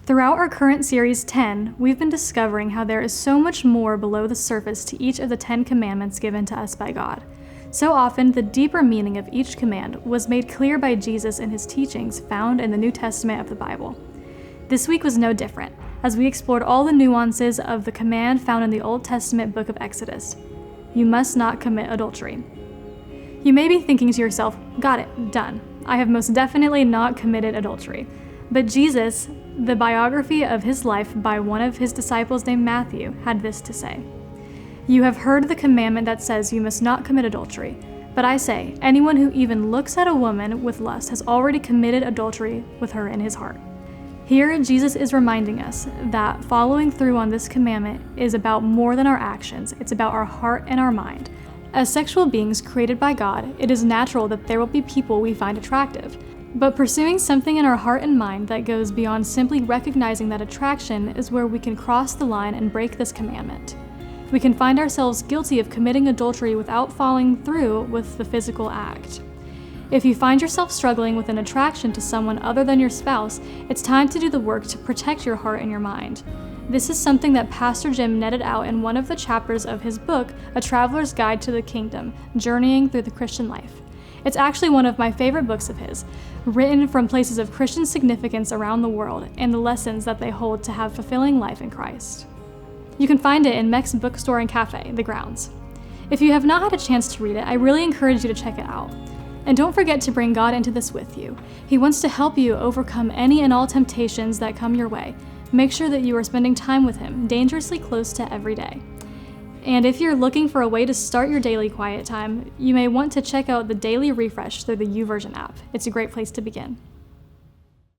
Throughout our current series 10, we've been discovering how there is so much more below the surface to each of the 10 commandments given to us by God. So often, the deeper meaning of each command was made clear by Jesus in his teachings found in the New Testament of the Bible. This week was no different, as we explored all the nuances of the command found in the Old Testament book of Exodus. You must not commit adultery. You may be thinking to yourself, got it, done. I have most definitely not committed adultery. But Jesus, the biography of his life by one of his disciples named Matthew, had this to say. You have heard the commandment that says you must not commit adultery. But I say, anyone who even looks at a woman with lust has already committed adultery with her in his heart. Here, Jesus is reminding us that following through on this commandment is about more than our actions. It's about our heart and our mind. As sexual beings created by God, it is natural that there will be people we find attractive. But pursuing something in our heart and mind that goes beyond simply recognizing that attraction is where we can cross the line and break this commandment. We can find ourselves guilty of committing adultery without following through with the physical act. If you find yourself struggling with an attraction to someone other than your spouse, it's time to do the work to protect your heart and your mind. This is something that Pastor Jim netted out in one of the chapters of his book, A Traveler's Guide to the Kingdom, Journeying Through the Christian Life. It's actually one of my favorite books of his, written from places of Christian significance around the world and the lessons that they hold to have fulfilling life in Christ. You can find it in Meck's bookstore and cafe, The Grounds. If you have not had a chance to read it, I really encourage you to check it out. And don't forget to bring God into this with you. He wants to help you overcome any and all temptations that come your way. Make sure that you are spending time with him, dangerously close to every day. And if you're looking for a way to start your daily quiet time, you may want to check out the Daily Refresh through the YouVersion app. It's a great place to begin.